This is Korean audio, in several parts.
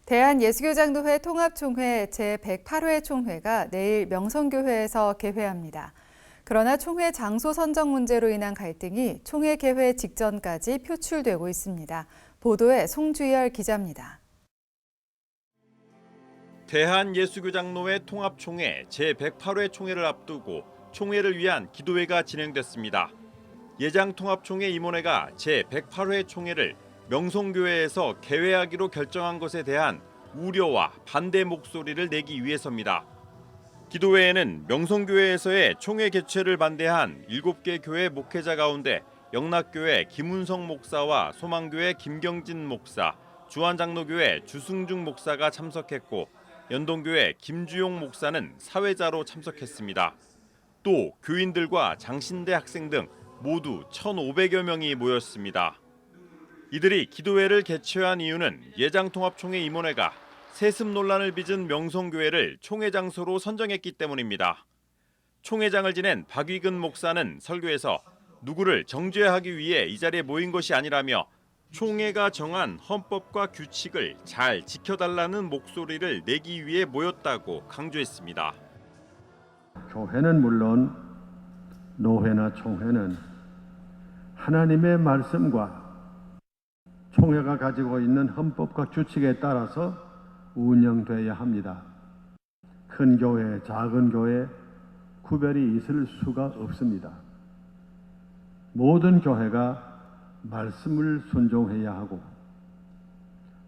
대한예수교장로회 통합총회 제108회 총회가 내일 명성교회에서 개회합니다. 그러나 총회 장소 선정 문제로 인한 갈등이 총회 개회 직전까지 표출되고 있습니다. 보도에 송주열 기자입니다. 대한예수교장로회 통합총회 제108회 총회를 앞두고 총회를 위한 기도회가 진행됐습니다. 예장통합총회 임원회가 제108회 총회를 명성교회에서 개회하기로 결정한 것에 대한 우려와 반대 목소리를 내기 위해서입니다. 기도회에는 명성교회에서의 총회 개최를 반대한 7개 교회 목회자 가운데 영락교회 김운성 목사와 소망교회 김경진 목사, 주한장로교회 주승중 목사가 참석했고 연동교회 김주용 목사는 사회자로 참석했습니다. 또 교인들과 장신대 학생 등 모두 1,500여 명이 모였습니다. 이들이 기도회를 개최한 이유는 예장통합총회 임원회가 세습 논란을 빚은 명성교회를 총회 장소로 선정했기 때문입니다. 총회장을 지낸 박위근 목사는 설교에서 누구를 정죄하기 위해 이 자리에 모인 것이 아니라며 총회가 정한 헌법과 규칙을 잘 지켜달라는 목소리를 내기 위해 모였다고 강조했습니다. 교회는 물론 노회나 총회는 하나님의 말씀과 총회가 가지고 있는 헌법과 규칙에 따라서 운영돼야 합니다. 큰 교회, 작은 교회 구별이 있을 수가 없습니다. 모든 교회가 말씀을 순종해야 하고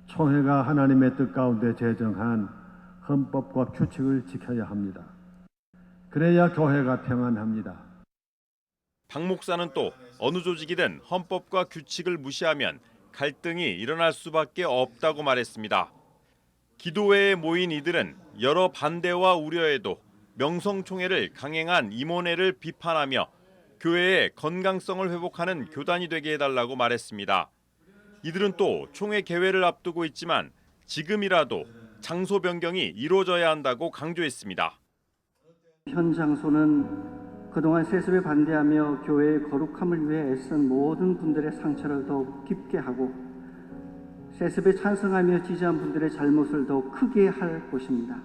총회가 하나님의 뜻 가운데 제정한 헌법과 규칙을 지켜야 합니다. 그래야 교회가 평안합니다. 박 목사는 또 어느 조직이든 헌법과 규칙을 무시하면 갈등이 일어날 수밖에 없다고 말했습니다. 기도회에 모인 이들은 여러 반대와 우려에도 명성총회를 강행한 임원회를 비판하며 교회의 건강성을 회복하는 교단이 되게 해달라고 말했습니다. 이들은 또 총회 개회를 앞두고 있지만 지금이라도 장소 변경이 이루어져야 한다고 강조했습니다. 현 장소는 그동안 세습에 반대하며 교회의 거룩함을 위해 애쓴 모든 분들의 상처를 더욱 깊게 하고 세습에 찬성하며 지지한 분들의 잘못을 더욱 크게 할 곳입니다.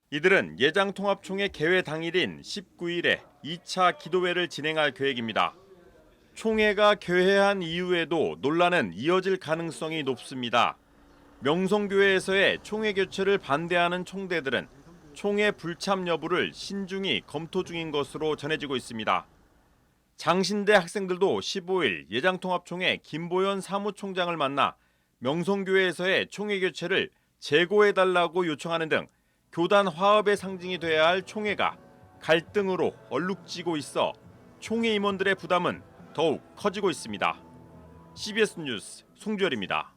이들은 예장통합총회 개회 당일인 19일에 2차 기도회를 진행할 계획입니다. 총회가 개회한 이후에도 논란은 이어질 가능성이 높습니다. 명성교회에서의 총회 개최를 반대하는 총대들은 총회 불참 여부를 신중히 검토 중인 것으로 전해지고 있습니다. 장신대 학생들도 15일 예장통합총회 김보연 사무총장을 만나 명성교회에서의 총회 개최를 재고해달라고 요청하는 등 교단 화합의 상징이 돼야 할 총회가 갈등으로 얼룩지고 있어 총회 임원들의 부담은 더욱 커지고 있습니다. CBS 뉴스 송주열입니다.